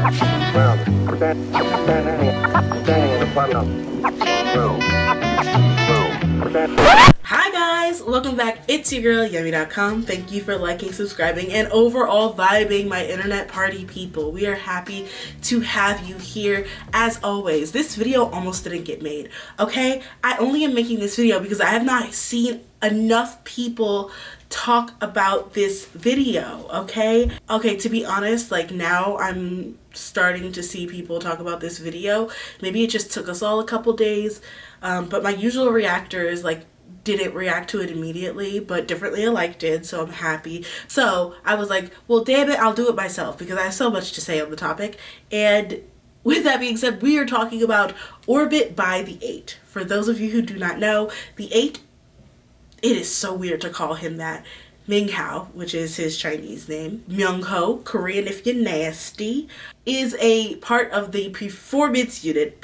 Hi guys, welcome back. It's your girl Yummy.com. Thank you for liking, subscribing, and overall vibing, my internet party people. We are happy to have you here as always. This video almost didn't get made, okay? I only am making this video because I have not seen enough people talk about this video, okay? Okay, to be honest, like now I'm starting to see people talk about this video. Maybe it just took us all a couple days, but my usual reactors didn't react to it immediately, but Differently Alike did, so I'm happy. So I was like, well, damn it, I'll do it myself because I have so much to say on the topic. And with that being said, we are talking about Orbit by the 8. For those of you who do not know, the 8, it is so weird to call him that. Minghao, which is his Chinese name, Minghao, Korean if you're nasty, is a part of the performance unit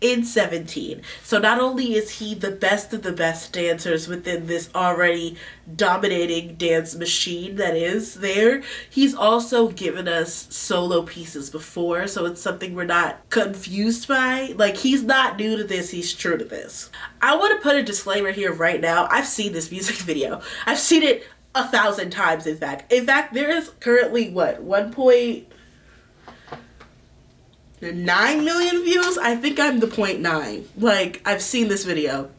in 17. So not only is he the best of the best dancers within this already dominating dance machine that is there, he's also given us solo pieces before, so it's something we're not confused by. Like, he's not new to this, he's true to this. I want to put a disclaimer here right now. I've seen this music video. I've seen it 1,000 times, in fact. In fact, there is currently, what, 1.9 million views? I think I'm the 0.9. Like, I've seen this video.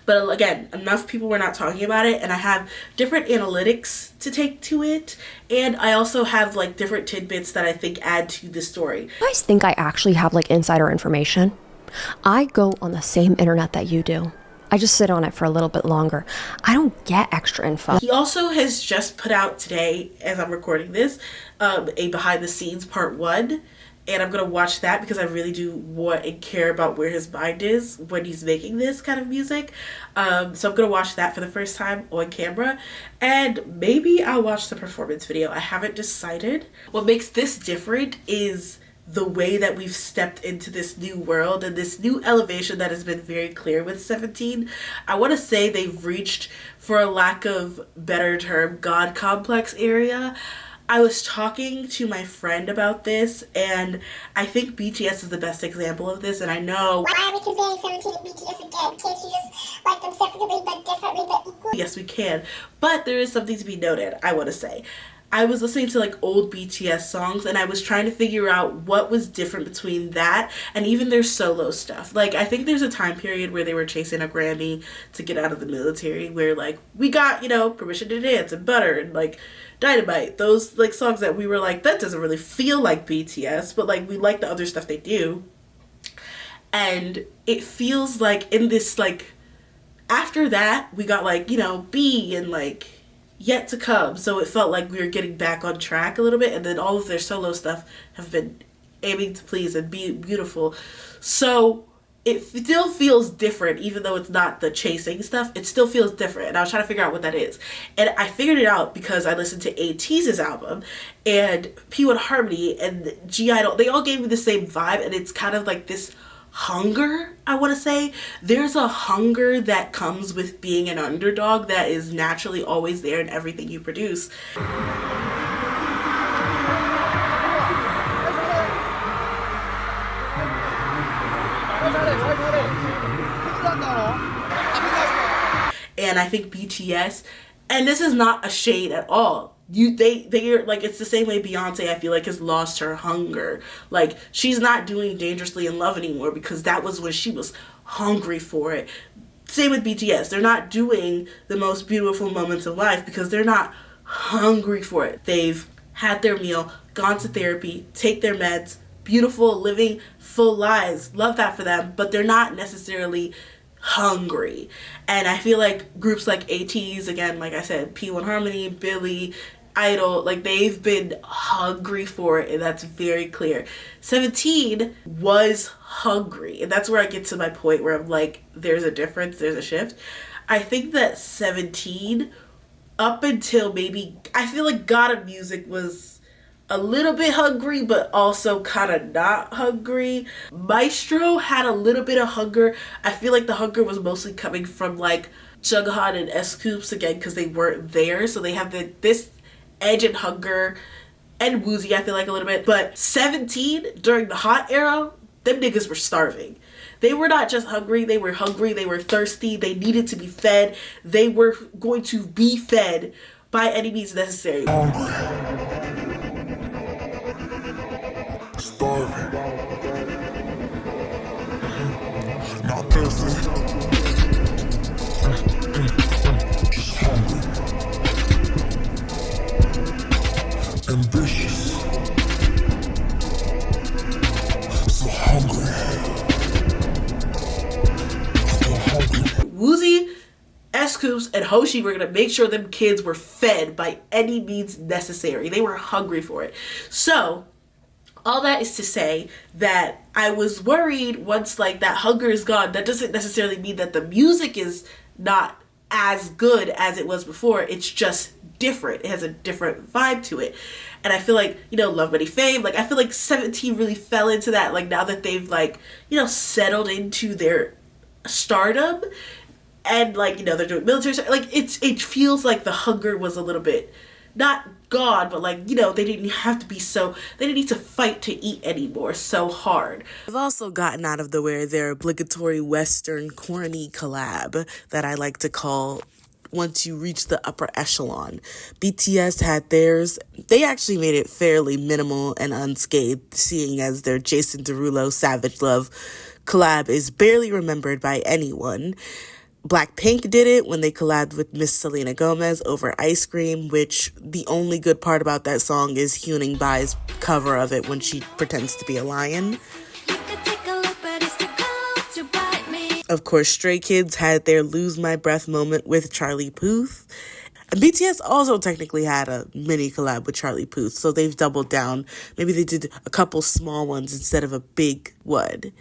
But again, enough people were not talking about it, and I have different analytics to take to it, and I also have like different tidbits that I think add to the story. You guys think I actually have like insider information? I go on the same internet that you do. I just sit on it for a little bit longer. I don't get extra info. He also has just put out today, as I'm recording this, a behind the scenes part 1. And I'm going to watch that because I really do want and care about where his mind is when he's making this kind of music. So I'm going to watch that for the first time on camera. And maybe I'll watch the performance video. I haven't decided. What makes this different is the way that we've stepped into this new world and this new elevation that has been very clear with 17. I want to say they've reached, for a lack of better term, God complex area. I was talking to my friend about this, and I think BTS is the best example of this, and I know... Why are we comparing 17 and BTS again? Can't you just like them separately but differently but equally? Yes, we can. But there is something to be noted, I want to say. I was listening to like old BTS songs, and I was trying to figure out what was different between that and even their solo stuff. Like, I think there's a time period where they were chasing a Grammy to get out of the military, where like, we got, you know, Permission to Dance and Butter and like Dynamite. Those like songs that we were like, that doesn't really feel like BTS, but like we like the other stuff they do. And it feels like in this like, after that, we got like, you know, B and like Yet to Come, so it felt like we were getting back on track a little bit, and then all of their solo stuff have been aiming to please and be beautiful. So it still feels different, even though it's not the chasing stuff. It still feels different, and I was trying to figure out what that is. And I figured it out because I listened to ATEEZ's album, and P1 Harmony, and G-Idol, they all gave me the same vibe, and it's kind of like this hunger, I want to say. There's a hunger that comes with being an underdog that is naturally always there in everything you produce. And I think BTS, and this is not a shade at all, they're like, it's the same way Beyonce, I feel like, has lost her hunger. Like, she's not doing Dangerously in Love anymore because that was when she was hungry for it. Same with BTS. They're not doing the most beautiful moments of life because they're not hungry for it. They've had their meal, gone to therapy, take their meds, beautiful, living full lives. Love that for them, but they're not necessarily hungry. And I feel like groups like ATEEZ, again, like I said, P1 Harmony, Billy, Idol, like they've been hungry for it, and that's very clear. 17 was hungry, and that's where I get to my point where I'm like, there's a difference, there's a shift. I think that 17, up until maybe, I feel like God of Music was a little bit hungry, but also kind of not hungry. Maestro had a little bit of hunger. I feel like the hunger was mostly coming from like Junghan and S-Coups, again, because they weren't there, so they have this edge and hunger, and Woozy, I feel like a little bit. But 17, during the hot era, them niggas were starving. They were not just hungry, they were thirsty, they needed to be fed. They were going to be fed by any means necessary. Starving. Not thirsty. Just hungry. Ambitious. So hungry. Woozy, S-Coups, and Hoshi were gonna make sure them kids were fed by any means necessary. They were hungry for it. So, all that is to say that I was worried once like that hunger is gone. That doesn't necessarily mean that the music is not as good as it was before. It's just different. It has a different vibe to it. And I feel like, you know, Love Money Fame, like I feel like 17 really fell into that, like now that they've like, you know, settled into their stardom and like, you know, they're doing military stuff, like it feels like the hunger was a little bit not gone, but like, you know, they didn't need to fight to eat anymore so hard. I've also gotten out of the way their obligatory Western corny collab that I like to call once you reach the upper echelon. BTS had theirs. They actually made it fairly minimal and unscathed, seeing as their Jason Derulo Savage Love collab is barely remembered by anyone. BlackPink did it when they collabed with Miss Selena Gomez over Ice Cream, which the only good part about that song is Huening Bai's cover of it when she pretends to be a lion. Of course, Stray Kids had their Lose My Breath moment with Charlie Puth. And BTS also technically had a mini collab with Charlie Puth, so they've doubled down. Maybe they did a couple small ones instead of a big one.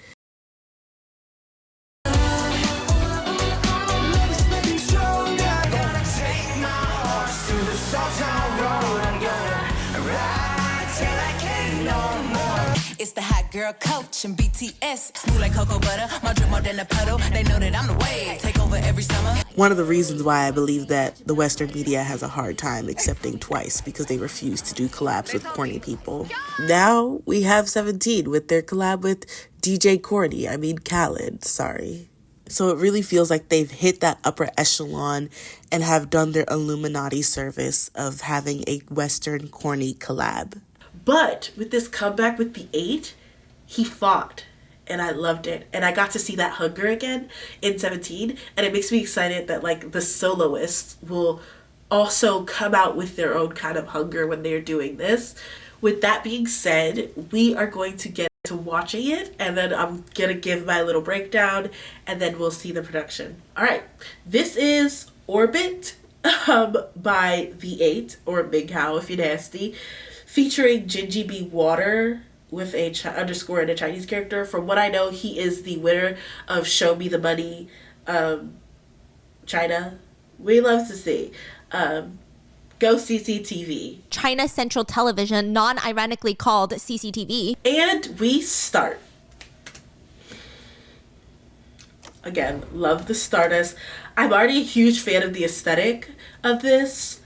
It's the hot girl coach and BTS. Smooth like cocoa butter, my drip more than a puddle. They know that I'm the wave. Take over every summer. One of the reasons why I believe that the Western media has a hard time accepting Twice, because they refuse to do collabs with corny people. Now we have 17 with their collab with DJ Khaled, sorry. So it really feels like they've hit that upper echelon and have done their Illuminati service of having a Western corny collab. But with this comeback with the 8, he fought, and I loved it. And I got to see that hunger again in 17, and it makes me excited that like the soloists will also come out with their own kind of hunger when they're doing this. With that being said, we are going to get to watching it, and then I'm gonna give my little breakdown, and then we'll see the production. All right, this is Orbit by the 8, or Minghao if you're nasty, featuring Jinji B. Water with a underscore and a Chinese character. From what I know, he is the winner of Show Me the Money China. We love to see. Go CCTV. China Central Television, non-ironically called CCTV. And we start. Again, love the Stardust. I'm already a huge fan of the aesthetic of this.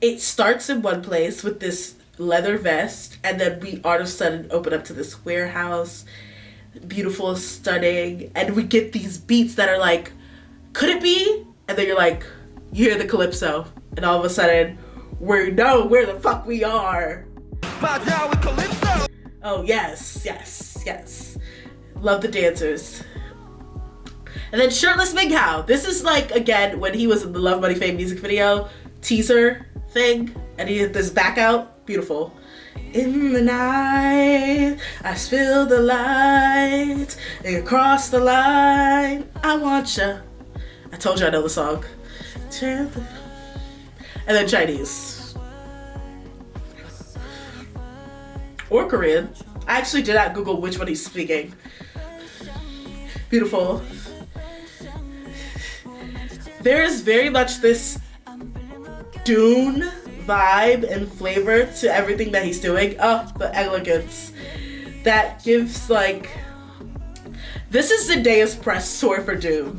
It starts in one place with this leather vest, and then we all of a sudden open up to this warehouse, beautiful, stunning, and we get these beats that are like, could it be? And then you're like, you hear the calypso, and all of a sudden we know where the fuck we are. Oh yes, love the dancers. And then shirtless Minghao. This is like, again, when he was in the Love Money Fame music video teaser thing, and he had this back out. Beautiful. In the night, I spill the light, and across the line, I want ya. I told you I know the song. And then Chinese. Or Korean. I actually did not Google which one he's speaking. Beautiful. There's very much this Dune vibe and flavor to everything that he's doing. Oh, the elegance. That gives like... This is Zendaya's press tour for Dune.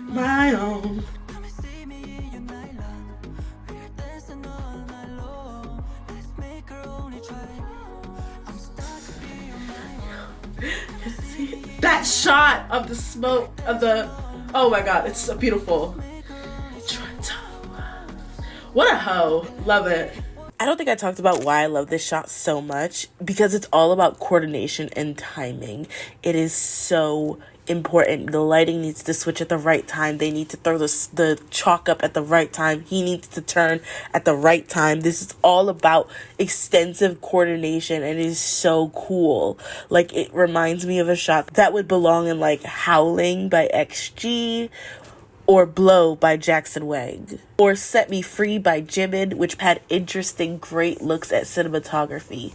My own. That shot of the smoke of the, oh my god, it's so beautiful. What a hoe. Love it. I don't think I talked about why I love this shot so much, because it's all about coordination and timing. It is so important. The lighting needs to switch at the right time. They need to throw the chalk up at the right time. He needs to turn at the right time. This is all about extensive coordination, and it is so cool. Like, it reminds me of a shot that would belong in like Howling by XG, or Blow by Jackson Wang, or Set Me Free by Jimin, which had interesting, great looks at cinematography.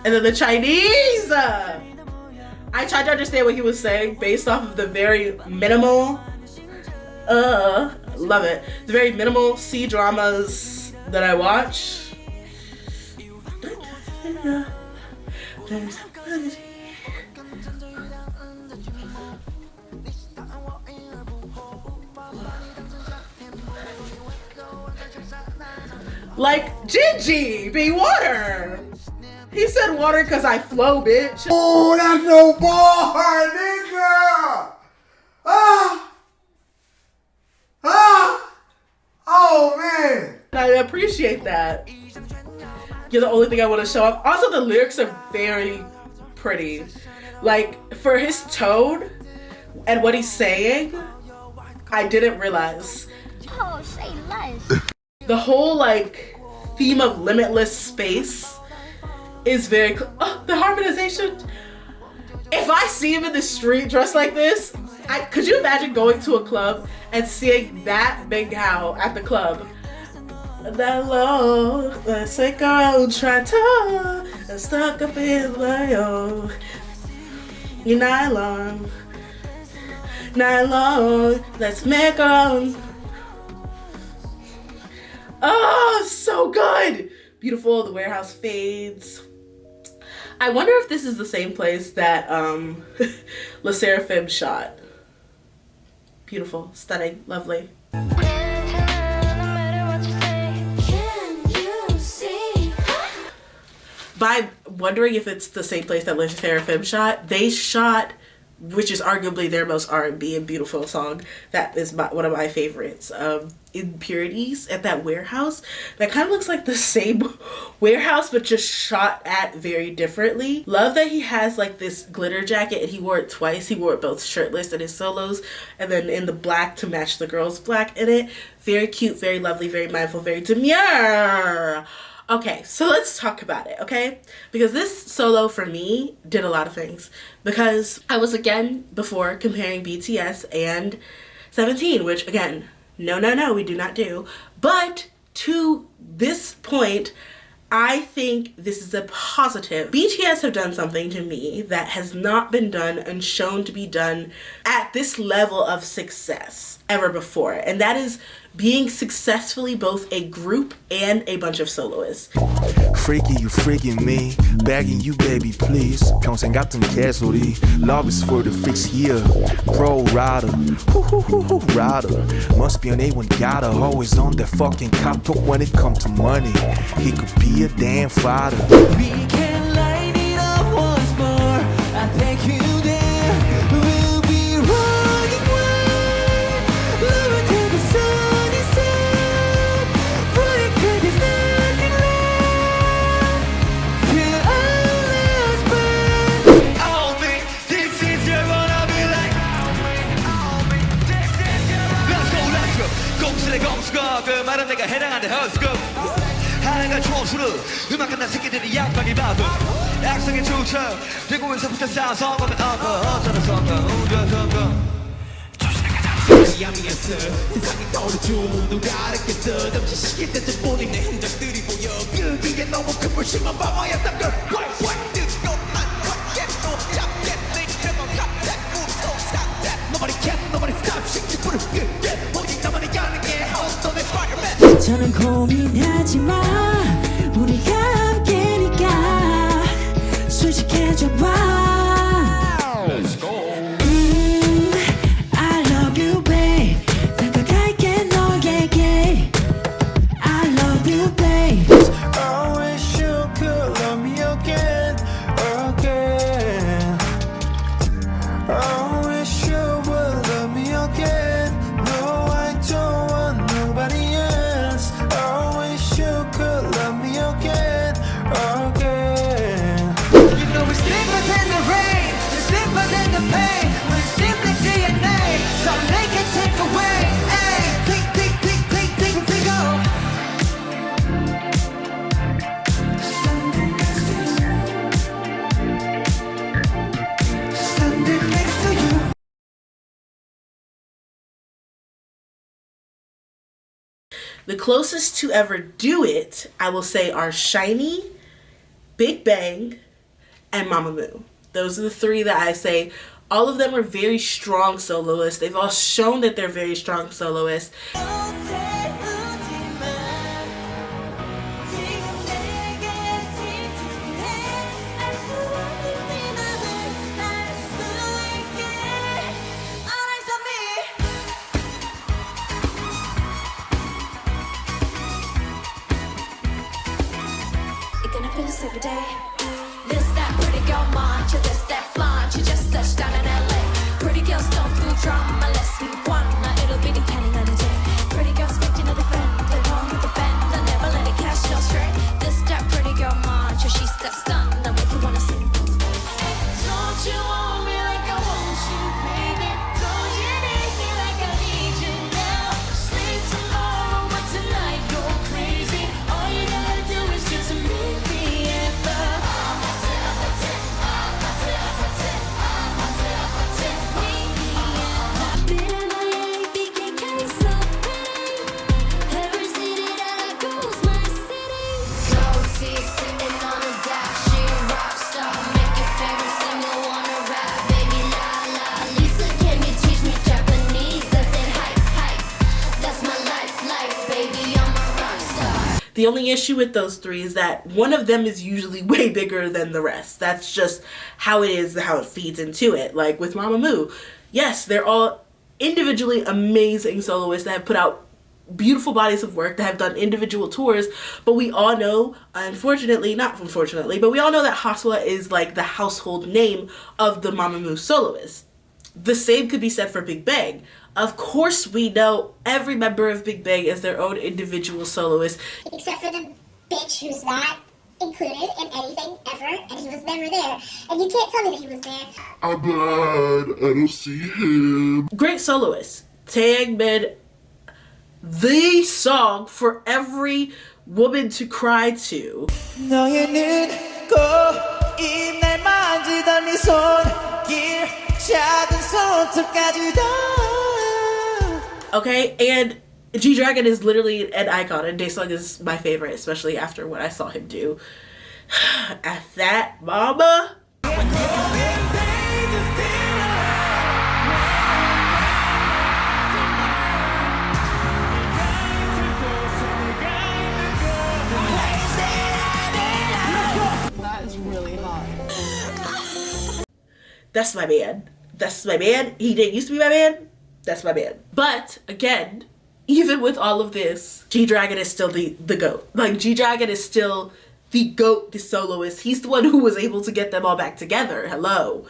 And then the Chinese! I tried to understand what he was saying based off of the very minimal, love it, the very minimal C-dramas that I watch. Like Gingy be water. He said water because I flow, bitch. Oh, that's no bar, nigga. Oh man. I appreciate that. You're the only thing I want to show up. Also, the lyrics are very pretty. Like, for his tone and what he's saying, I didn't realize. Oh, say less. The whole like theme of limitless space is very the harmonization. If I see him in the street dressed like this, could you imagine going to a club and seeing that Minghao at the club? That low, let's take our own tractor and stuck up in my own. Your nylon, let's make our own. Oh, so good! Beautiful, the warehouse fades. I wonder if this is the same place that Le Seraphim shot. Beautiful, stunning, lovely. By wondering if it's the same place that Le Seraphim shot, they shot, which is arguably their most R&B and beautiful song. That is one of my favorites. Impurities at that warehouse. That kind of looks like the same warehouse, but just shot at very differently. Love that he has like this glitter jacket, and he wore it twice. He wore it both shirtless in his solos, and then in the black to match the girl's black in it. Very cute, very lovely, very mindful, very demure. Okay, so let's talk about it, okay? Because this solo for me did a lot of things. Because I was again before comparing BTS and 17, which again, no, we do not do. But to this point, I think this is a positive. BTS have done something to me that has not been done and shown to be done at this level of success ever before. And that is being successfully both a group and a bunch of soloists. Freaky, you freaking me. Begging you, baby, please. 평생 같은 개소리. Love is for the freaks here. Pro rider. Rider. Must be an A1 gotta. Always on that fucking cop talk when it comes to money. He could be a damn fighter. We can light it up once more. I take you there. We'll be running wild. Look to the sunny side. Running through this nothing left. Till our last breath. Oh me, this is your wanna be like. Oh me, this is your wanna. Let's go. 공수의 공수가 그 말은 내가 해당한데 let's go. 하나가 총수로 음악 끝난 새끼들이 양방이 봐도 악성의 추천 되고 인사부터 싸서 가면 어쩌다 성공 조심해 가자 양이었어 세상이 떠오르죠 누가 알았겠어 잠시 시계 때도 보니 내 흔적들이 보여 그 위에 너무 큰 불씨만 방어였던 걸 왈왈 뜨겁만 걷겠도 잡겠네 그건 갑자기 무서운 Nobody can, nobody stop 식지 불을 끄게 오직 나만이 가능해 어떤 내 Spider-Man 저는 고민하지 마 우리가 함께니까 솔직해져 봐 Let's go I love you babe 다가갈게 너에게 I love you babe I wish you The closest to ever do it, I will say, are Shinee, BigBang, and Mamamoo. Those are the three that I say. All of them are very strong soloists. They've all shown that they're very strong soloists. Every day. This that pretty girl march, this that flaunt. You just touched down in LA. Pretty girls don't do drama, let's be one. It'll be depending on the day. Pretty girls make you know the friend, they won't defend. I never let it catch no straight. This that pretty girl march, she's got stunned. I make you wanna sing. Don't you want me like I want you, baby? Don't you need me like I need you now? Sleep tomorrow, but tonight you're crazy. All you gotta do is just meet me. The only issue with those three is that one of them is usually way bigger than the rest. That's just how it is, how it feeds into it. Like with Mamamoo, yes, they're all individually amazing soloists that have put out beautiful bodies of work, that have done individual tours, but we all know, not unfortunately, but we all know that Hoswa is like the household name of the Mamamoo soloist. The same could be said for BigBang. Of course we know every member of BigBang is their own individual soloist. Except for the bitch who's not included in anything ever, and he was never there. And you can't tell me that he was there. I'm glad I don't see him. Great soloist. Taeyang made the song for every woman to cry to. 너의 눈, 입날 만지던 네 손길, 작은 손톱까지도. Okay, and G-Dragon is literally an icon, and Daesung is my favorite, especially after what I saw him do. At that, mama. That is really hot. That's my man. That's my man. He didn't used to be my man. That's my man. But again, even with all of this, G-Dragon is still the GOAT. Like, G-Dragon is still the GOAT, the soloist. He's the one who was able to get them all back together. Hello.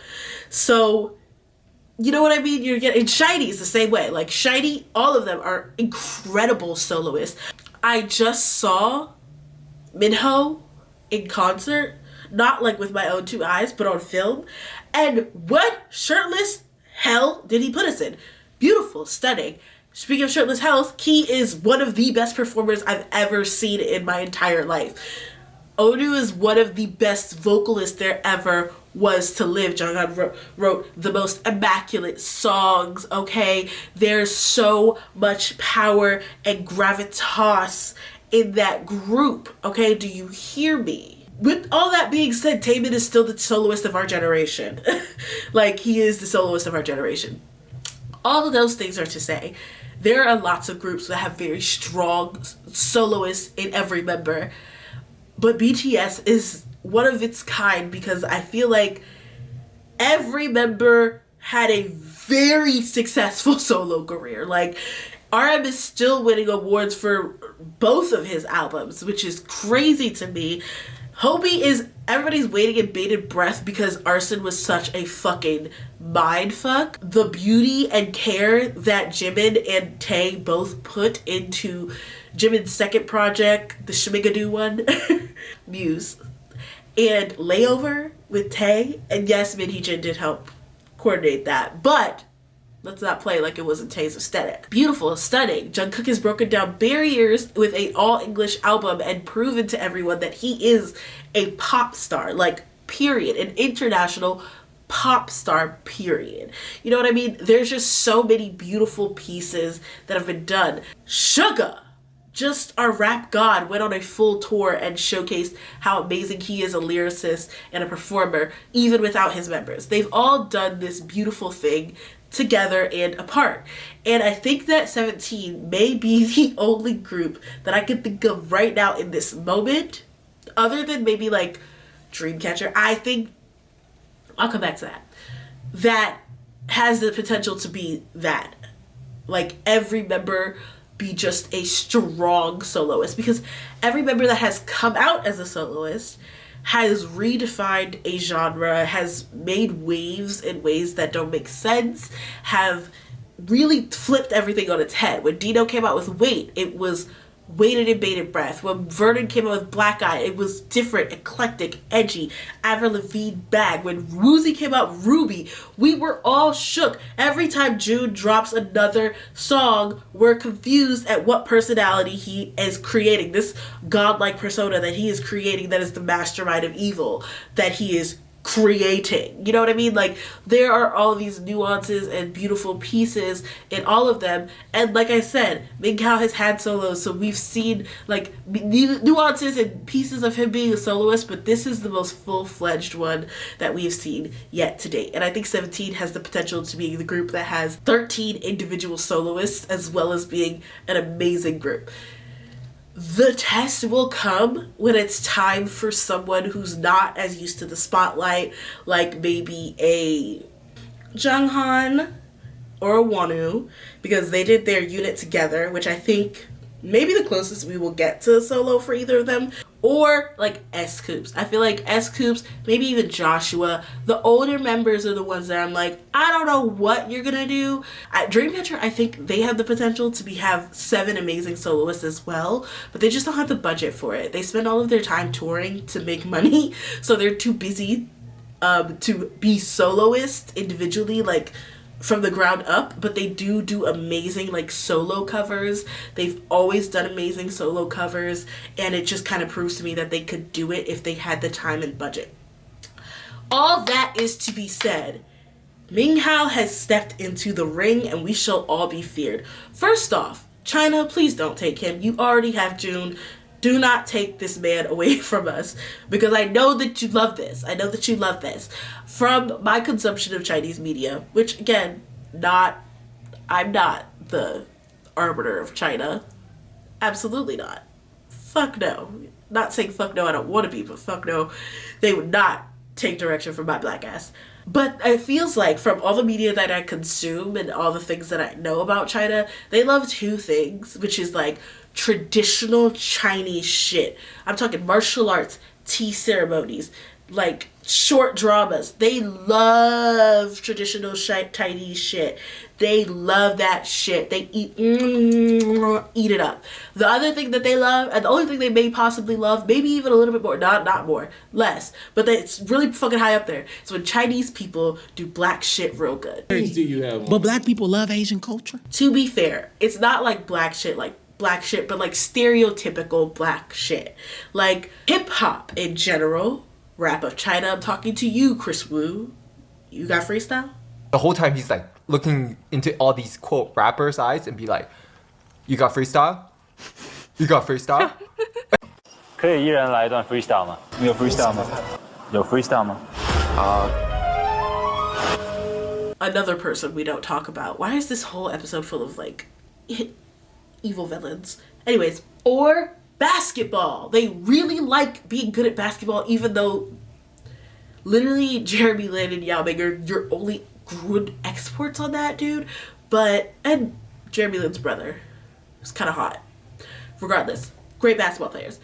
So, you know what I mean? You're getting Shinee is the same way. Like, Shinee, all of them are incredible soloists. I just saw Minghao in concert, not like with my own two eyes, but on film. And what shirtless hell did he put us in? Beautiful, stunning. Speaking of shirtless health, Key is one of the best performers I've ever seen in my entire life. Onu is one of the best vocalists there ever was to live. Jungkook wrote the most immaculate songs, okay? There's so much power and gravitas in that group, okay? Do you hear me? With all that being said, Taemin is still the soloist of our generation. Like, he is the soloist of our generation. All of those things are to say, there are lots of groups that have very strong soloists in every member. But BTS is one of its kind because I feel like every member had a very successful solo career. Like, RM is still winning awards for both of his albums, which is crazy to me. Hobie is, everybody's waiting in bated breath because Arson was such a fucking mindfuck. The beauty and care that Jimin and Tae both put into Jimin's second project, the Shmigadoo one, Muse, and Layover with Tae, and yes, Minhee-jin did help coordinate that, but let's not play like it wasn't Tae's aesthetic. Beautiful, stunning. Jungkook has broken down barriers with an all-English album and proven to everyone that he is a pop star, like, period. An international pop star, period. You know what I mean? There's just so many beautiful pieces that have been done. Suga just our rap god went on a full tour and showcased how amazing he is a lyricist and a performer, even without his members. They've all done this beautiful thing together and apart. And I think that 17 may be the only group that I can think of right now in this moment, other than maybe like Dreamcatcher. I think, I'll come back to that, that has the potential to be that. Like every member be just a strong soloist, because every member that has come out as a soloist has redefined a genre, has made waves in ways that don't make sense, have really flipped everything on its head. When Dino came out with Wait, it was waited and bated breath. When Vernon came out with Black Eye, it was different, eclectic, edgy. Avril Lavigne Bag. When Woozy came out, Ruby, we were all shook. Every time June drops another song, we're confused at what personality he is creating. This godlike persona that he is creating, that is the mastermind of evil that he is creating. You know what I mean? Like, there are all these nuances and beautiful pieces in all of them. And like I said, Minghao has had solos, so we've seen like nuances and pieces of him being a soloist, but this is the most full-fledged one that we've seen yet to date. And I think 17 has the potential to be the group that has 13 individual soloists, as well as being an amazing group. The test will come when it's time for someone who's not as used to the spotlight, like maybe a Junghan or a Wonu, because they did their unit together, which I think maybe the closest we will get to a solo for either of them, or like S-Coops. I feel like S-Coops, maybe even Joshua, the older members are the ones that I'm like, I don't know what you're gonna do. At Dreamcatcher, I think they have the potential to have 7 amazing soloists as well, but they just don't have the budget for it. They spend all of their time touring to make money, so they're too busy to be soloists individually, like from the ground up, but they do amazing like solo covers. They've always done amazing solo covers, and it just kind of proves to me that they could do it if they had the time and budget. All that is to be said, Minghao has stepped into the ring and we shall all be feared. First off, China, please don't take him. You already have June. Do not take this man away from us, because I know that you love this. I know that you love this. From my consumption of Chinese media, which again, I'm not the arbiter of China. Absolutely not. Fuck no. Not saying fuck no, I don't want to be, but fuck no. They would not take direction from my black ass. But it feels like from all the media that I consume and all the things that I know about China, they love 2 things, which is like traditional Chinese shit. I'm talking martial arts, tea ceremonies, like short dramas. They love traditional Chinese shit. They love that shit. They eat it up. The other thing that they love, and the only thing they may possibly love, maybe even a little bit more, not more, less, but it's really fucking high up there, is when Chinese people do black shit real good. But black people love Asian culture? To be fair, it's not like black shit, but like stereotypical black shit. Like hip hop in general, rap of China. I'm talking to you, Chris Wu. You got freestyle? The whole time he's like looking into all these quote rappers' eyes and be like, "You got freestyle? You got freestyle?" 可以一人来一段 freestyle 吗？你有 freestyle 吗？有 freestyle 吗？ Another person we don't talk about. Why is this whole episode full of like evil villains? Anyways, or basketball. They really like being good at basketball, even though literally Jeremy Lin and Yao Ming are your only good exports on that, dude. And Jeremy Lin's brother is kind of hot. Regardless, great basketball players.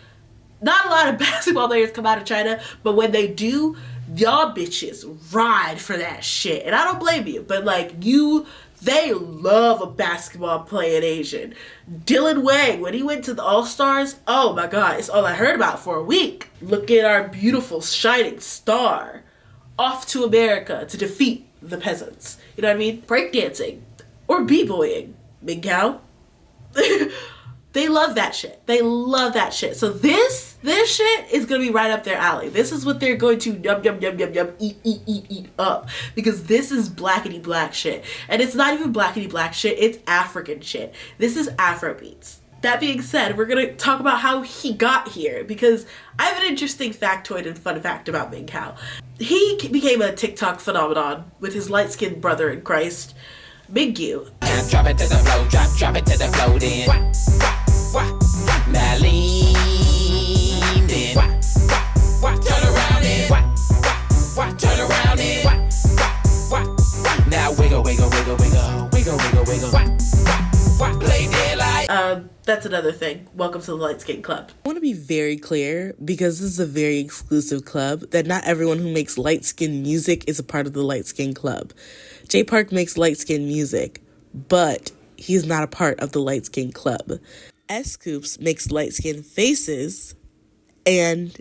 Not a lot of basketball players come out of China, but when they do, y'all bitches ride for that shit. And I don't blame you, but like they love a basketball playing Asian. Dylan Wang, when he went to the All-Stars, oh my God, it's all I heard about for a week. Look at our beautiful shining star off to America to defeat the peasants. You know what I mean? Breakdancing or b-boying. Minghao. They love that shit. They love that shit. So this shit is gonna be right up their alley. This is what they're going to yum, eat up. Because this is blackity black shit. And it's not even blackity black shit, it's African shit. This is Afro beats. that being said, we're gonna talk about how he got here, because I have an interesting factoid and fun fact about Minghao. He became a TikTok phenomenon with his light-skinned brother in Christ, Minghao. Drop it to the flow, drop it to the flow, then. Now lean, then. Turn around, then. Turn around, then. Now wiggle, wiggle, wiggle, wiggle, wiggle, wiggle, wiggle. Play dead like. That's another thing. Welcome to the Light Skin Club. I want to be very clear, because this is a very exclusive club, that not everyone who makes light skin music is a part of the Light Skin Club. J Park makes light skin music, but he's not a part of the Light Skin Club. S-Coops makes light skin faces and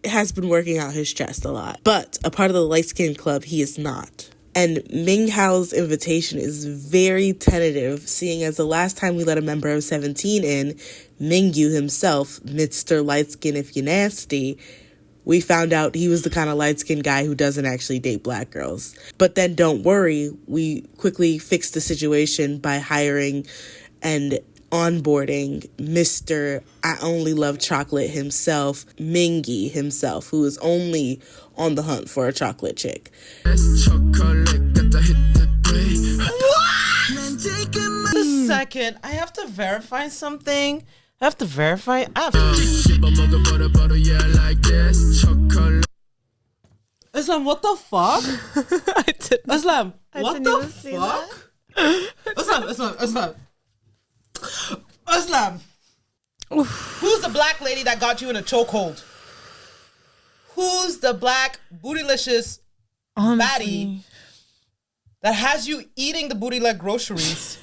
has been working out his chest a lot, but a part of the Light Skin Club he is not. And Minghao's invitation is very tentative, seeing as the last time we let a member of 17 in, Minghao himself, Mr. Light Skin If You Nasty, we found out he was the kind of light-skinned guy who doesn't actually date black girls. But then don't worry, we quickly fixed the situation by hiring and onboarding Mr. I Only Love Chocolate himself, Minghao himself, who is only on the hunt for a chocolate chick. A second, I have to verify something. Islam, what the fuck? Islam, what the fuck? Islam. Who's the black lady that got you in a chokehold? Who's the black bootylicious baddie that has you eating the booty like groceries?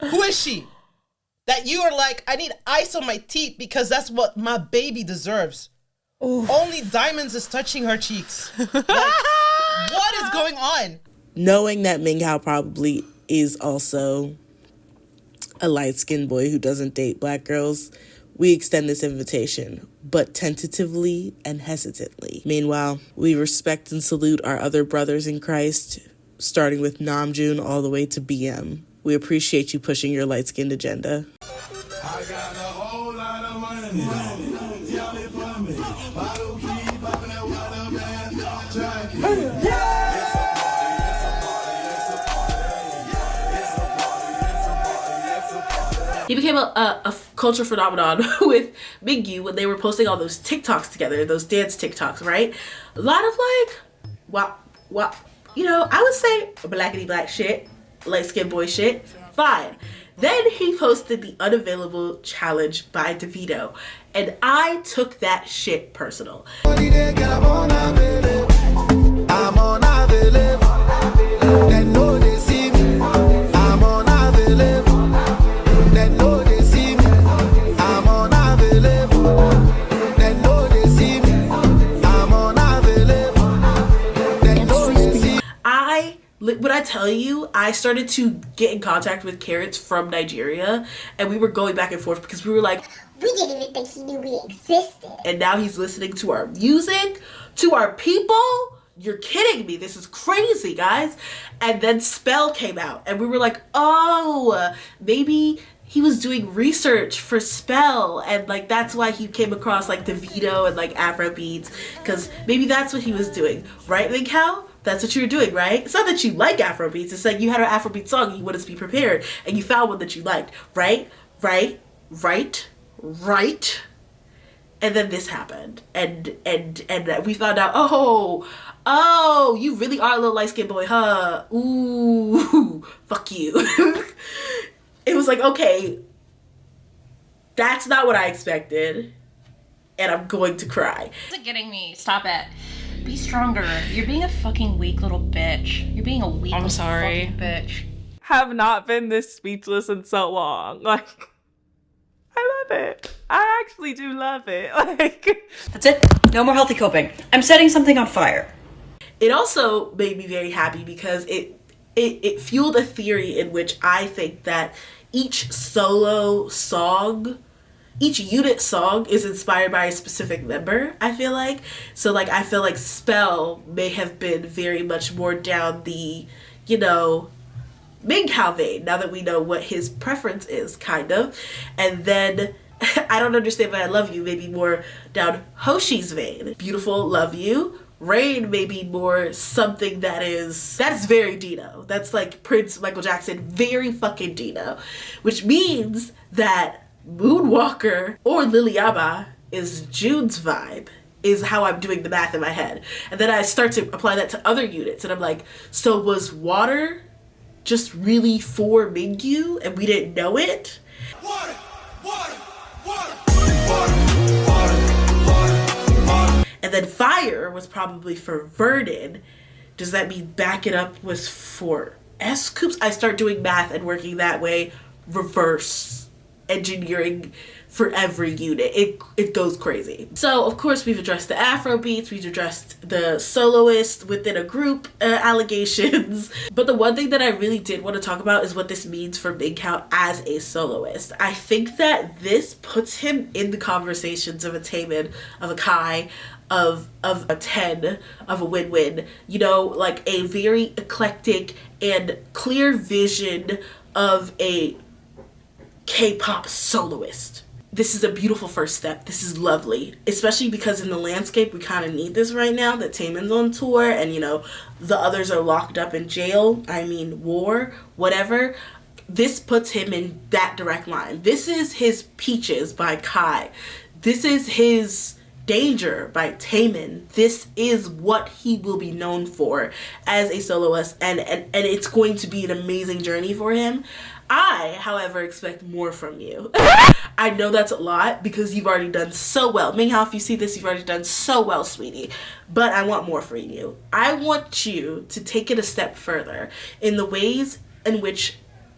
Who is she? That you are like, I need ice on my teeth because that's what my baby deserves. Ooh. Only diamonds is touching her cheeks. Like, what is going on? Knowing that Minghao probably is also a light-skinned boy who doesn't date black girls, we extend this invitation, but tentatively and hesitantly. Meanwhile, we respect and salute our other brothers in Christ, starting with Namjoon all the way to BM. We appreciate you pushing your light-skinned agenda. I got a whole lot of money. Yell it for me. Bottle keep popping that water, man. Try to He became a culture phenomenon with Minghao when they were posting all those TikToks together, those dance TikToks, right? A lot of like, you know, I would say blackity black shit, light skinned boy shit, fine. Then he posted the Unavailable challenge by DeVito, and I took that shit personal. When I tell you, I started to get in contact with Carrots from Nigeria, and we were going back and forth because we were like, we didn't even think he knew we existed. And now he's listening to our music, to our people. You're kidding me. This is crazy, guys. And then Spell came out, and we were like, oh, maybe he was doing research for Spell, and like that's why he came across like DeVito and like Afrobeats, because maybe that's what he was doing, right, Minghao? That's what you were doing, right? It's not that you like Afrobeats. It's like you had an Afrobeat song and you wanted to be prepared and you found one that you liked, right? And then this happened. And we found out, oh, you really are a little light-skinned boy, huh? Ooh, fuck you. It was like, okay, that's not what I expected. And I'm going to cry. It's getting me. Stop it. Be stronger. You're being a fucking weak little bitch. You're being a weak little fucking bitch. Have not been this speechless in so long. Like, I love it. I actually do love it. Like, that's it. No more healthy coping. I'm setting something on fire. It also made me very happy because it fueled a theory in which I think that each solo song, each unit song is inspired by a specific member, I feel like. So like I feel like Spell may have been very much more down the, you know, Minghao vein, now that we know what his preference is, kind of. And then I don't understand but I love you, maybe more down Hoshi's vein. Beautiful, love you. Rain may be more something that's very Dino. That's like Prince Michael Jackson, very fucking Dino. Which means that Moonwalker or Liliaba is June's vibe, is how I'm doing the math in my head. And then I start to apply that to other units and I'm like, so was water just really for Mingyu and we didn't know it? Water, water, water, And then fire was probably for Vernon. Does that mean back it up was for S-Coops? I start doing math and working that way, reverse engineering for every unit. It goes crazy. So of course we've addressed the Afro beats, we've addressed the soloist within a group allegations. But the one thing that I really did want to talk about is what this means for Minghao as a soloist. I think that this puts him in the conversations of a Taemin, of a Kai, of a 10, of a Win-Win, you know, like a very eclectic and clear vision of a K-pop soloist. This is a beautiful first step. This is lovely, especially because in the landscape we kind of need this right now, that Taemin's on tour and, you know, the others are locked up in jail, I mean war, whatever. This puts him in that direct line. This is his Peaches by Kai. This is his Danger by Taemin. This is what he will be known for as a soloist, and it's going to be an amazing journey for him. I, however, expect more from you. I know that's a lot because you've already done so well. Minghao, if you see this, you've already done so well, sweetie. But I want more from you. I want you to take it a step further in the ways in which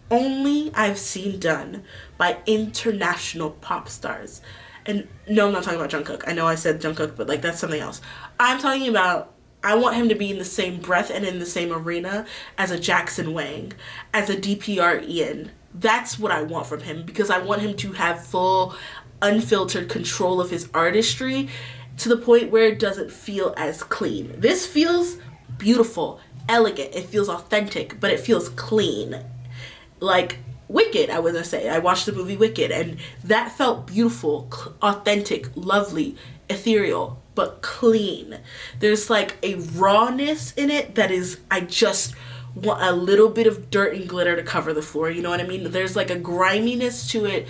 only I've seen done by international pop stars. And no, I'm not talking about Jungkook. I know I said Jungkook, but like that's something else. I'm talking about, I want him to be in the same breath and in the same arena as a Jackson Wang, as a DPR Ian. That's what I want from him, because I want him to have full, unfiltered control of his artistry to the point where it doesn't feel as clean. This feels beautiful, elegant, it feels authentic, but it feels clean. Like Wicked, I was gonna say. I watched the movie Wicked and that felt beautiful, authentic, lovely, ethereal, but clean. There's like a rawness in it that is, I just want a little bit of dirt and glitter to cover the floor, you know what I mean? There's like a griminess to it,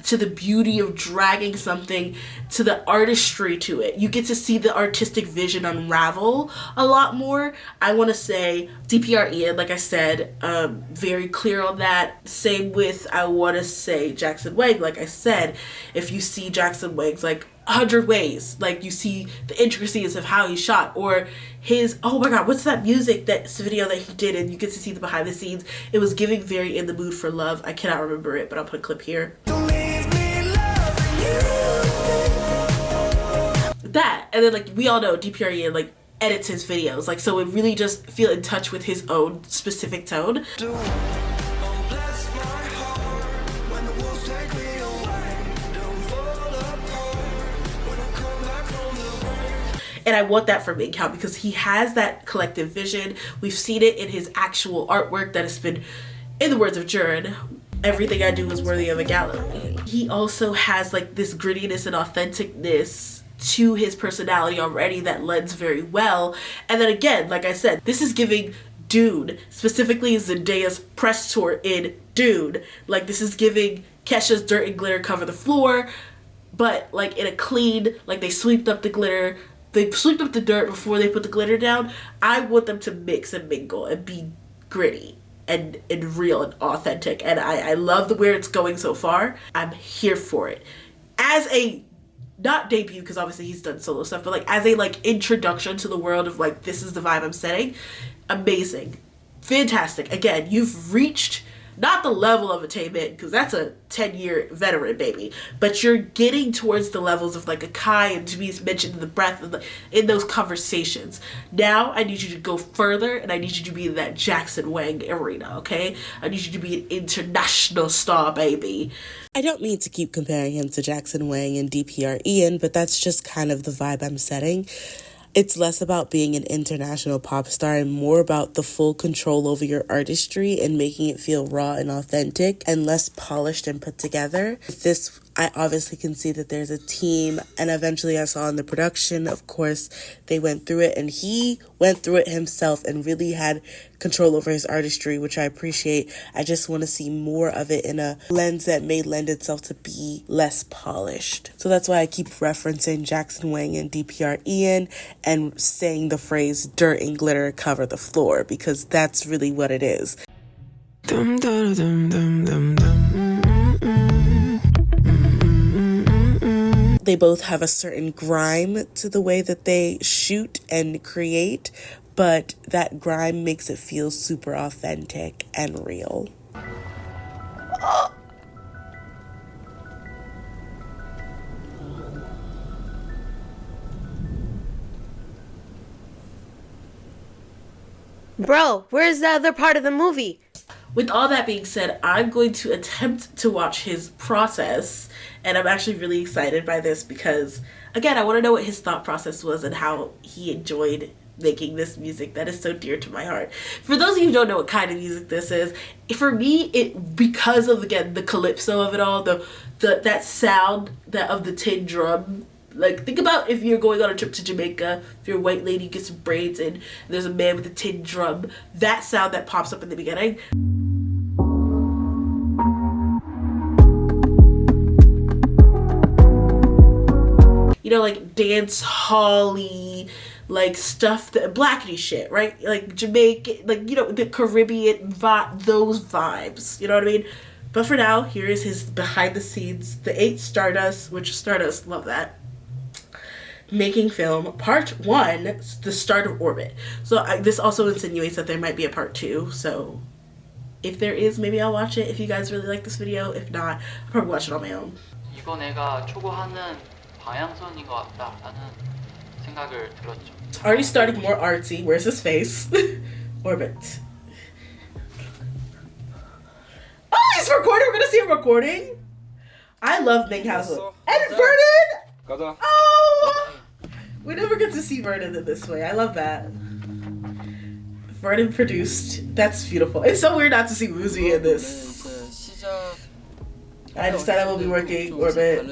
to the beauty of dragging something, to the artistry to it. You get to see the artistic vision unravel a lot more. I want to say DPR Ian, like I said, very clear on that. Same with, I want to say Jackson Wang, like I said. If you see Jackson Wang's like 100 ways, like you see the intricacies of how he shot, or his, oh my god, what's that music, that's video that he did, and you get to see the behind the scenes. It was giving very In the Mood for Love. I cannot remember it, but I'll put a clip here. That, and then like we all know DPR like edits his videos, like so it really just feel in touch with his own specific tone. And I want that for Minghao because he has that collective vision. We've seen it in his actual artwork that has been, in the words of Jern, everything I do is worthy of a gallery. He also has like this grittiness and authenticness to his personality already that lends very well. And then again, like I said, this is giving Dune, specifically Zendaya's press tour in Dune. Like this is giving Kesha's Dirt and Glitter Cover the Floor, but like in a clean, like they swept up the glitter, they swept up the dirt before they put the glitter down. I want them to mix and mingle and be gritty and real and authentic. And I love where it's going so far. I'm here for it. As a, not debut, because obviously he's done solo stuff, but like as a like introduction to the world of like, this is the vibe I'm setting. Amazing. Fantastic. Again, you've reached not the level of a Taemin, because that's a 10-year veteran, baby, but you're getting towards the levels of like a Kai, and to be mentioned in the breath of in those conversations. Now I need you to go further, and I need you to be in that Jackson Wang arena, okay? I need you to be an international star, baby. I don't mean to keep comparing him to Jackson Wang and DPR Ian, but that's just kind of the vibe I'm setting. It's less about being an international pop star and more about the full control over your artistry and making it feel raw and authentic and less polished and put together. With this, I obviously can see that there's a team, and eventually I saw in the production, of course, they went through it, and he went through it himself and really had control over his artistry, which I appreciate. I just want to see more of it in a lens that may lend itself to be less polished. So that's why I keep referencing Jackson Wang and DPR Ian and saying the phrase dirt and glitter cover the floor, because that's really what it is. They both have a certain grime to the way that they shoot and create, but that grime makes it feel super authentic and real. Bro, where's the other part of the movie? With all that being said, I'm going to attempt to watch his process, and I'm actually really excited by this because, again, I want to know what his thought process was and how he enjoyed making this music that is so dear to my heart. For those of you who don't know what kind of music this is, for me, because of, again, the calypso of it all, that sound of the tin drum. Like, think about if you're going on a trip to Jamaica, if you're a white lady, you get some braids and there's a man with a tin drum. That sound that pops up in the beginning. You know, like dance hall-y, like stuff, that blackity shit, right? Like Jamaican, like, you know, the Caribbean vibe, those vibes, you know what I mean? But for now, here is his behind the scenes, the 8 Stardust, which Stardust, love that. Making film, part 1, the start of orbit. So this also insinuates that there might be a part 2. So if there is, maybe I'll watch it if you guys really like this video. If not, I'll probably watch it on my own. 이거 내가 추구하는 방향성인 것 같다라는 생각을 들었죠. It's already starting more artsy. Where's his face? Orbit. Oh, he's recording. We're gonna see him recording. I love Minghao. And Vernon. Oh, we never get to see Vernon in this way. I love that. Vernon produced. That's beautiful. It's so weird not to see Woozy in this. I decided I will be working Orbit.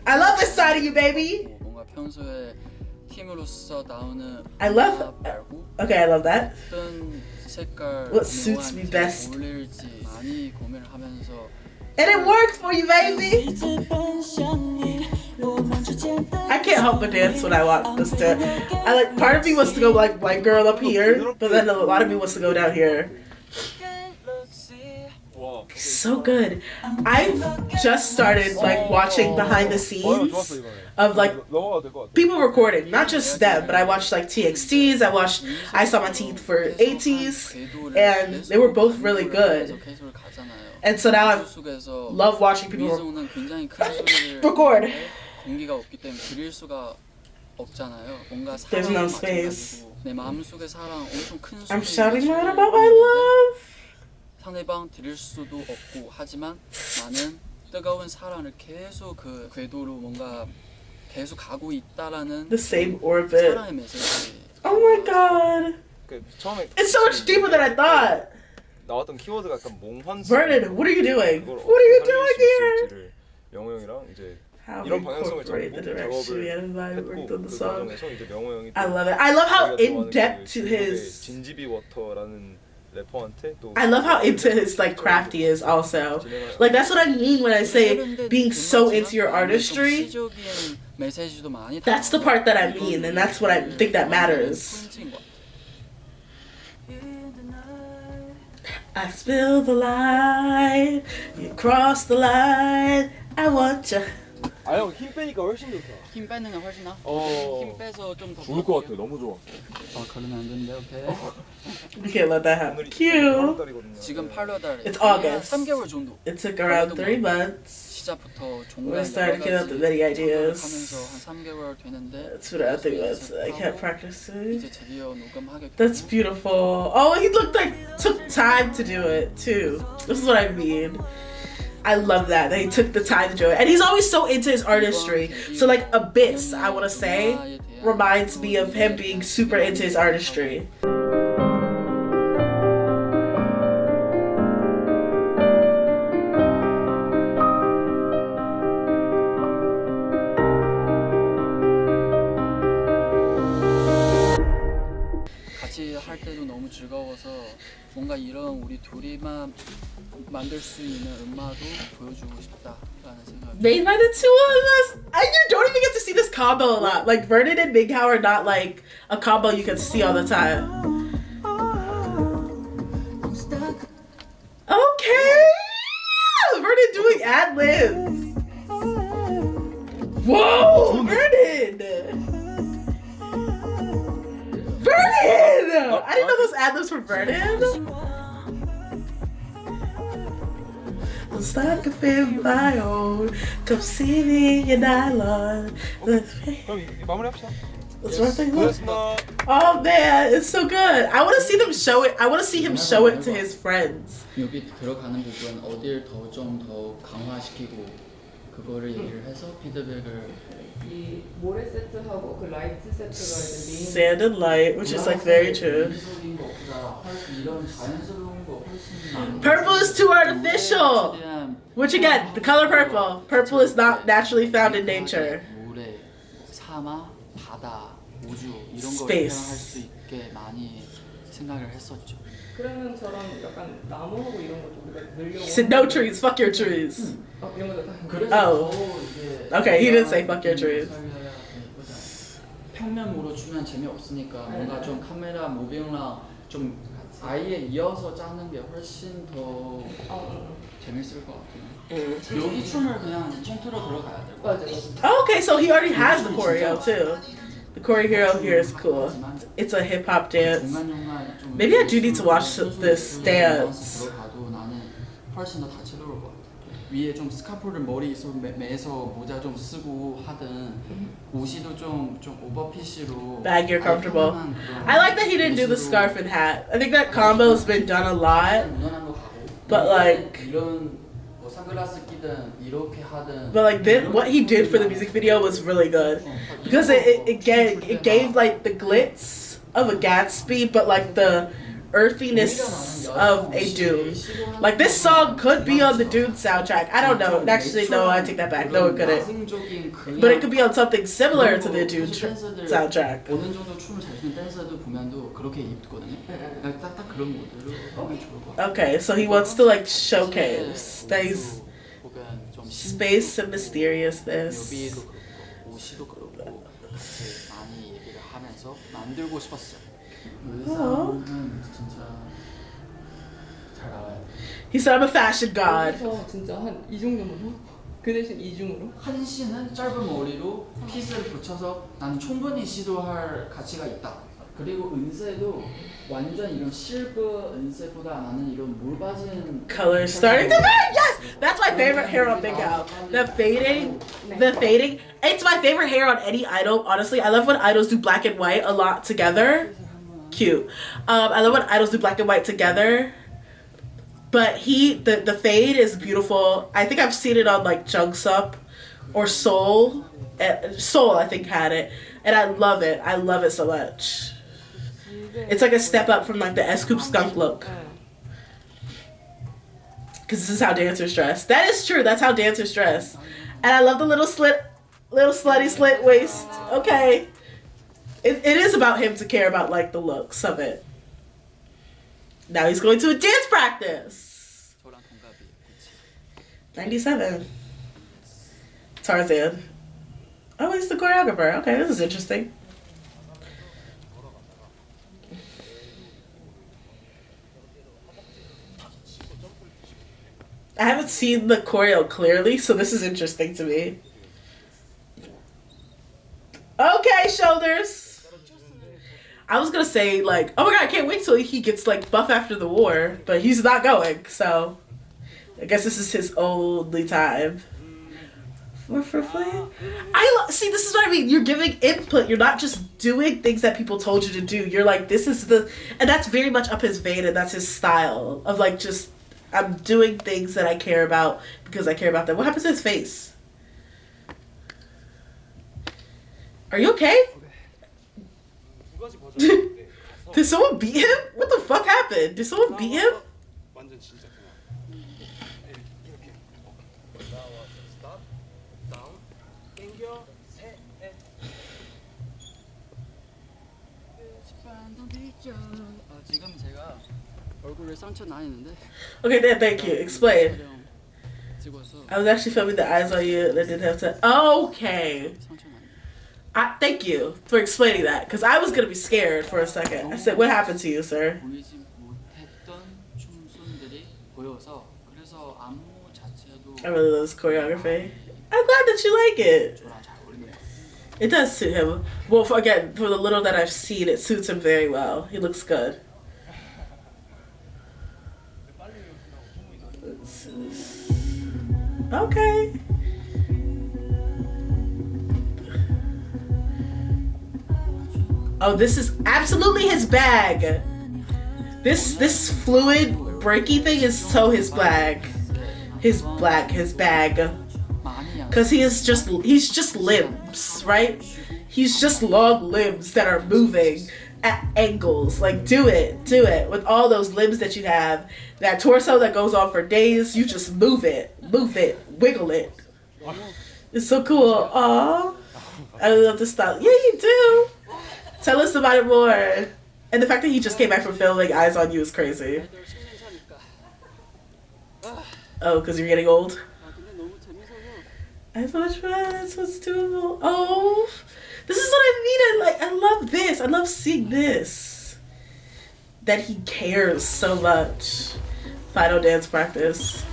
I love this side of you, baby. I love. Okay, I love that. What suits me best? And it worked for you, baby. I can't help but dance when I watch this too. I like, part of me wants to go like white girl up here, but then a lot of me wants to go down here. So good. I've just started like watching behind the scenes of like people recording, not just them, but I watched like TXTs, I Saw My Teeth for 80s, and they were both really good. And so now I love watching people record. There's no space. I'm shouting out about my love. 상대방 드릴 수도 없고 하지만 나는 뜨거운 사랑을 계속 그 궤도로 뭔가 계속 가고 있다라는 The same orbit. 사랑의 메시지. Oh my god. It's so much deeper than I thought. 나왔던 키워드가 약간 몽환. Vernon, what are you doing? What are you doing here? 영호 형이랑 이제 How 이런 방향성을 incorporate the direction and vibe worked on the song. 이제 명호 형이 I love it. I love how in depth to his. 진지비 워터라는 래퍼한테 또. I love how into his like craft he is also. Like that's what I mean when I say being so into your artistry. That's the part that I mean, and that's what I think that matters. I spill the line, you cross the line, I want you. 아 형 힘 빼니까 훨씬 좋다. 힘 빼는 게 훨씬 나? 힘 빼서 좀 더 좋을 것 같아. 너무 좋아. 그러면 안 되는데. 오케이. You can't let that happen. Cute. 지금 8월달. It's August. 3개월 정도. It took around 3 months. 시작부터 We started getting out the many ideas. 하면서 한 3개월 되는데. That's what I think was. I kept practicing. 이제 드디어 녹음하게. That's beautiful. Oh, he looked like took time to do it too. This is what I mean. I love that he took the time to do it. And he's always so into his artistry. So like Abyss, I want to say, reminds me of him being super into his artistry. 같이 할 때도 너무 즐거워서 뭔가 이런 우리 둘이만 만들 수 있는 음악도 보여주고 싶다라는 생각. Made by the two of us. And you don't even get to see this combo a lot. Like Vernon and Minghao are not like a combo you can see all the time. Okay. Vernon doing ad libs. Whoa, Vernon. Vernon! I didn't know those ad libs for Vernon. I'm stuck up in my own, come see me in nylon. Oh man, it's so good. I want to see them show it. I want to see him show it to his friends. 여기 들어가는 부분 어디를 좀 더 강화시키고 그거를 얘기를 해서 피드백을. 이 모래 세트하고 그 라이트 세트가 이제 Sand and light, which is like very true. Purple is too artificial. Which again, the color purple. Purple is not naturally found in nature. 모래, 사막, 바다, 우주 이런 걸 Space. 표현할 수 있게 많이 생각을 했었죠. 그러면 저런 약간 나무하고 이런 것도 우리가 늘려고. He said no trees, fuck your trees. 이런 것도 다. Oh. Okay, he didn't say fuck your trees. 평면으로 주면 재미없으니까 뭔가 좀 카메라 무빙이랑 좀 아예 이어서 짜는 게 훨씬 더 재밌을 것 같아요. 여기 춤을 그냥 콘트로 들어가야 될 것 같아요. Oh, okay, so he already has the choreo too. The choreo here is cool. It's a hip hop dance. Maybe I do need to watch this dance. 들어가도 나는 훨씬 더 다채로울 것 같아요. 위에 좀 스카프를 머리 매서 모자 좀 쓰고 하든 옷이도 좀 오버핏으로 Bag, you're comfortable. I like that he didn't do the scarf and hat. I think that combo's been done a lot. But like, 이런 뭐 선글라스 끼든 이렇게 하든. but like this, what he did for the music video was really good because it gave like the glitz of a Gatsby, but like the earthiness of a Dune. Like this song could be on the Dune soundtrack. I don't know. Actually, no, I take that back. No, it couldn't. But it could be on something similar to the Dune soundtrack. 어느 정도 춤을 잘 추는 댄서들 보면도 그렇게 입거든요. 딱 그런 모델로 하면 좋을 것 같아요. Okay, so he wants to like showcase that he's space and mysteriousness. 뮤비도 그렇고 옷이도 그렇고 같이 많이 얘기를 하면서 만들고 싶었어요. 의상은 진짜 잘 알아야 돼. He said I'm a fashion god. 그래서 진짜 한 이 정도면 그 대신 이중으로. 한시는 짧은 머리로 핏을 붙여서 나는 충분히 시도할 가치가 있다. 그리고 은세도 완전 이런 실버 은세보다 나는 이런 물 빠진 Colors starting to fade. Yes, that's my favorite hair on Minghao. The fading. It's my favorite hair on any idol. Honestly, I love when idols do black and white a lot together. Cute. I love when idols do black and white together. But the fade is beautiful. I think I've seen it on like Jungsup or Soul. Soul I think had it, and I love it. I love it so much. It's like a step up from like the S-Coupe skunk look. Because this is how dancers dress. That is true. That's how dancers dress. And I love the little slutty slit waist. Okay. It is about him to care about like the looks of it. Now he's going to a dance practice. 97. Tarzan. Oh, he's the choreographer. Okay, this is interesting. I haven't seen the choreo clearly, so this is interesting to me. Okay, shoulders. I was gonna say like, oh my god, I can't wait till he gets like buff after the war, but he's not going, so I guess this is his only time. For Plea? See, this is what I mean. You're giving input. You're not just doing things that people told you to do. You're like, this is and that's very much up his vein, and that's his style of like just I'm doing things that I care about because I care about them. What happened to his face? Are you okay? Did someone beat him? What the fuck happened? Did someone beat him? 지금 제가 얼굴에 상처 나 있는데. Okay, then thank you. Explain. I was actually filming the eyes on you and I didn't have to. Okay. Thank you for explaining that because I was gonna be scared for a second. I said, "What happened to you, sir?" I really love this choreography. I'm glad that you like it. It does suit him. Well, for the little that I've seen, it suits him very well. He looks good. Okay. Oh, this is absolutely his bag. This fluid breaky thing is so his bag. His bag. Cause he's just limbs, right? He's just long limbs that are moving at angles. Like do it with all those limbs that you have. That torso that goes on for days, you just move it, wiggle it. It's so cool. Aw, I love this style. Yeah, you do. Tell us about it more. And the fact that he just came back from filming Eyes on You is crazy. Oh, because you're getting old? I have so much fun. It's so doable. Oh, this is what I mean. I love this. I love seeing this. That he cares so much. Final dance practice.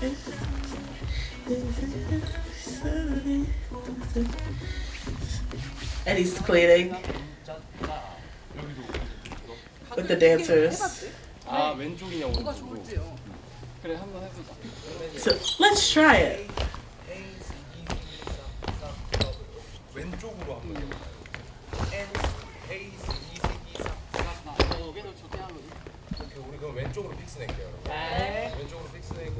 And he's cleaning with the dancers. So let's try it. 왼쪽으로 픽스 낼게요. 왼쪽으로 픽스 내고.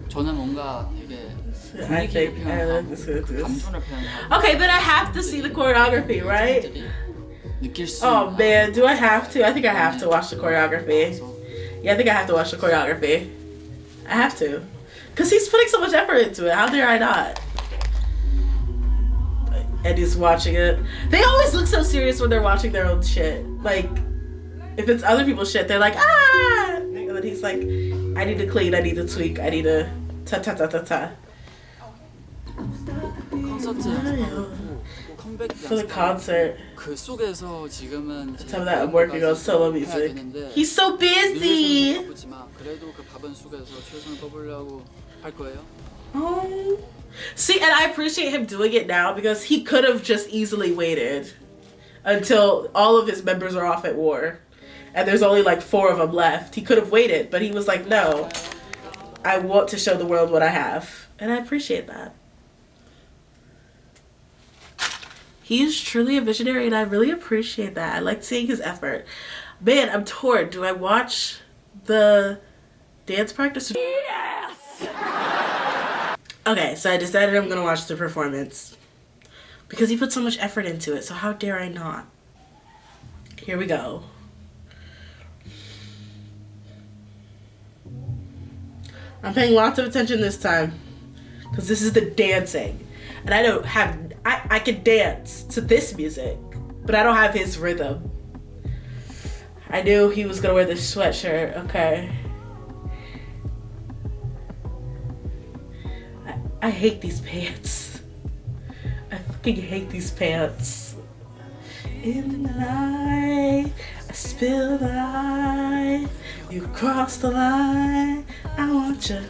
저는 뭔가 되게 I think I love this. Okay, then I have to see the choreography, right? Oh man, do I have to? I think I have to watch the choreography. Yeah, I think I have to watch the choreography. I have to. Because he's putting so much effort into it. How dare I not? And he's watching it. They always look so serious when they're watching their own shit. Like, if it's other people's shit, they're like, ah! And then he's like, I need to clean, I need to tweak, I need to ta-ta-ta-ta-ta. For the concert. Some of that I'm working on solo music. He's so busy! Oh. See, and I appreciate him doing it now because he could have just easily waited until all of his members are off at war. And there's only like 4 of them left. He could have waited, but he was like, no, I want to show the world what I have. And I appreciate that. He's truly a visionary and I really appreciate that. I like seeing his effort. Man, I'm torn. Do I watch the dance practice? Yes! Okay, so I decided I'm gonna watch the performance. Because he put so much effort into it, so how dare I not? Here we go. I'm paying lots of attention this time. Because this is the dancing. And I don't have, I can dance to this music. But I don't have his rhythm. I knew he was gonna wear this sweatshirt, okay. I hate these pants. I fucking hate these pants. In the night, I spill the lie. You cross the line. I want you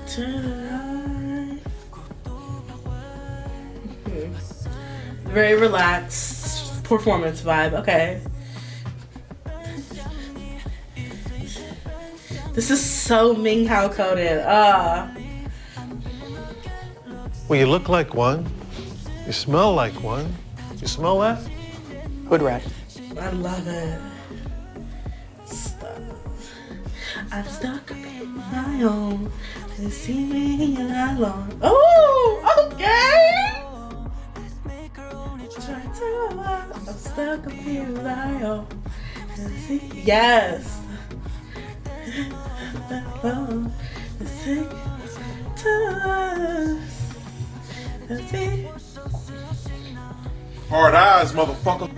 to lie. Very relaxed performance vibe. Okay. This is so Minghao coded. Well, you look like one. You smell like one. You smell that? Hood rat. I love it. I'm stuck in my own. And see me alone. Oh, okay. I'm stuck up here my own. Yes. Hard eyes, motherfucker.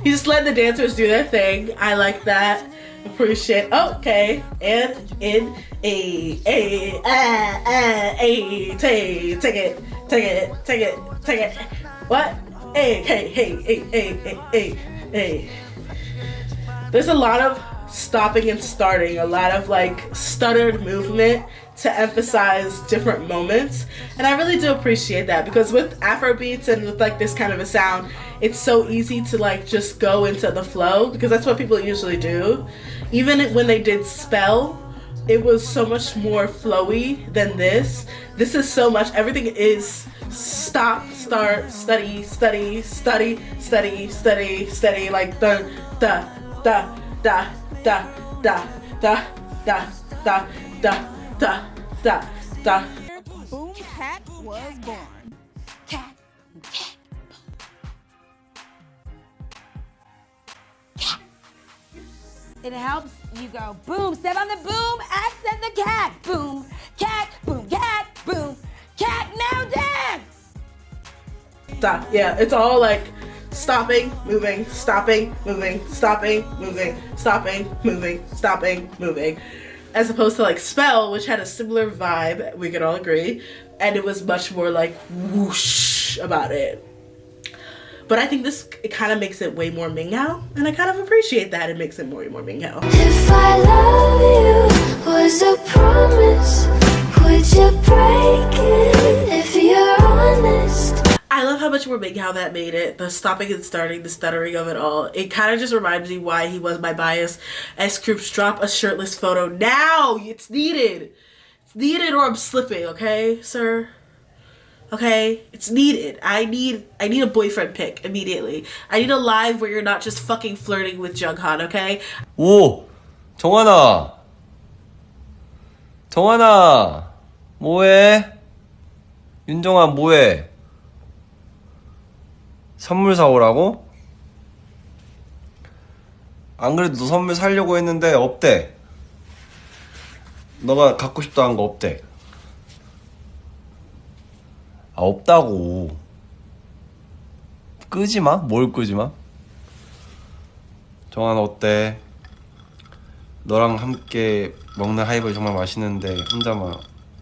You just let the dancers do their thing. I like that. Appreciate. Okay, and in a take it. What? Hey. There's a lot of stopping and starting, a lot of like stuttered movement to emphasize different moments, and I really do appreciate that, because with Afro beats and with like this kind of a sound, it's so easy to like just go into the flow, because that's what people usually do. Even when they did Spell, it was so much more flowy than this. This is so much, everything is stop, start, study, like da. Boom Cat was born. Cat. It helps you go boom, step on the boom, accent the cat. Boom, cat, boom, cat, now dance. Yeah, it's all like stopping, moving, stopping, moving, stopping, moving, stopping, moving, stopping, moving. As opposed to like Spell, which had a similar vibe, we could all agree, and it was much more like whoosh about it. But I think this, it kind of makes it way more Minghao, and I kind of appreciate that it makes it more Minghao. If I love you was a promise, would you break it if you're honest? I love how much more Minghao that made it. The stopping and starting, the stuttering of it all. It kind of just reminds me why he was my bias. S groups drop a shirtless photo now. It's needed. It's needed or I'm slipping, okay, sir? Okay? It's needed. I need a boyfriend pic immediately. I need a live where you're not just fucking flirting with Junghan, okay? 오! 정환아! 정환아! 뭐해? 윤정아 뭐해? 선물 사오라고? 안 그래도 너 선물 사려고 했는데 없대. 너가 갖고 싶다 한 거 없대. 아 없다고. 끄지마? 뭘 끄지마? 정한 어때? 너랑 함께 먹는 하이볼 정말 맛있는데 혼자만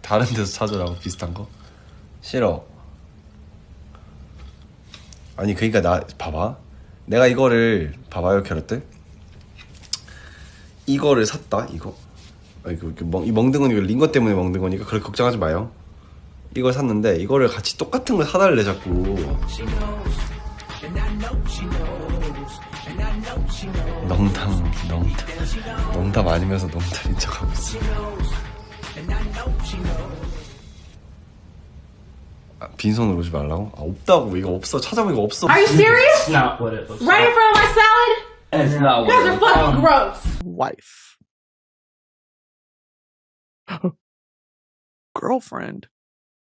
다른 데서 찾으라고 비슷한 거? 싫어. 아니 그러니까 나 봐봐. 내가 이거를 봐봐요 캐럿들. 이거를 샀다 이거. 이 멍등은 이거 링거 때문에 멍든 거니까 그렇게 걱정하지 마요. 이걸 샀는데 이거를 같이 똑같은 걸 사달래 자꾸. 농담 아니면서 농담인 척하고 있어. 아, 빈손으로 오지 말라고? 아 없다고. 이거 없어. 찾아보니까 없어. Are you serious? It's not what it looks Right in front of my salad? It's not You guys are fucking gross. Wife. Girlfriend.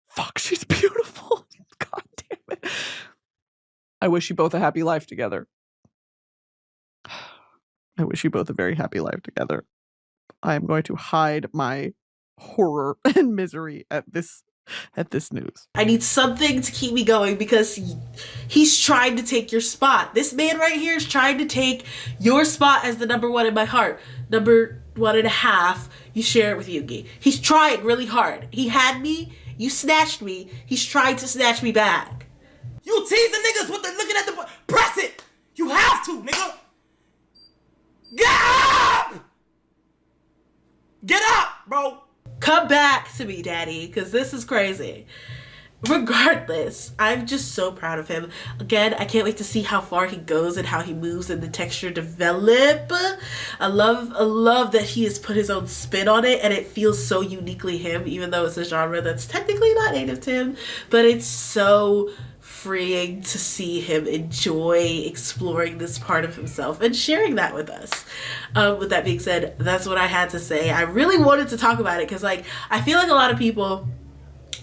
Fuck, she's beautiful. God damn it. I wish you both a happy life together. I wish you both a very happy life together. I am going to hide my horror and misery at this news. I need something to keep me going because he's trying to take your spot. This man right here is trying to take your spot as the number one in my heart. Number 1.5, you share it with Yoongi. He's trying really hard. He had me, you snatched me, he's trying to snatch me back. You teasing niggas with the looking at the press it. You have to, nigga. Get up! Get up, bro. Come back to me, daddy, because this is crazy. regardless, I'm just so proud of him. Again, I can't wait to see how far he goes and how he moves and the texture develop. I love that he has put his own spin on it, and it feels so uniquely him, even though it's a genre that's technically not native to him. But it's so freeing to see him enjoy exploring this part of himself and sharing that with us. With that being said, that's what I had to say. I really wanted to talk about it because, like, I feel like a lot of people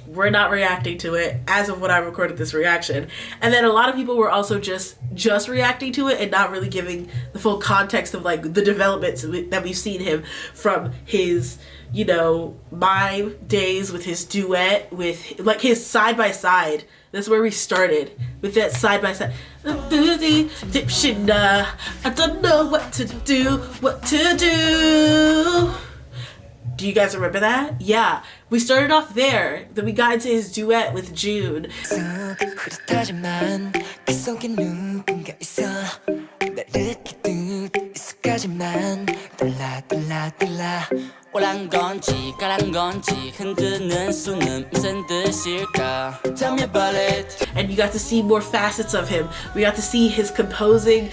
were not reacting to it as of when I recorded this reaction, and then a lot of people were also just reacting to it and not really giving the full context of like the developments that we've seen him from his, you know, My days with his duet with like his side by side. That's where we started with that side by side. I don't know what to do. Do you guys remember that? Yeah, we started off there. Then we got into his duet with June. 오란 건지 까란 건지 흔드는 수는 무슨 뜻일까? Tell me about it. And you got to see more facets of him. We got to see his composing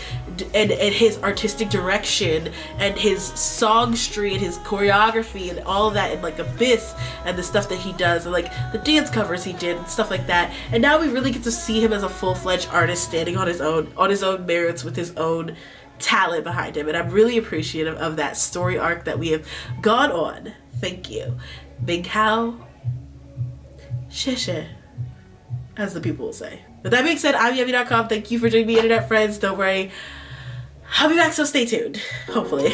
and his artistic direction and his songstry and his choreography and all of that, and like Abyss and the stuff that he does and like the dance covers he did and stuff like that. And now we really get to see him as a full-fledged artist standing on his own merits with his own talent behind him, and I'm really appreciative of that story arc that we have gone on. Thank you. Minghao, sheshe, as the people will say. With that being said, I'm Yummy.com. Thank you for joining me, internet friends. Don't worry, I'll be back, so stay tuned. Hopefully.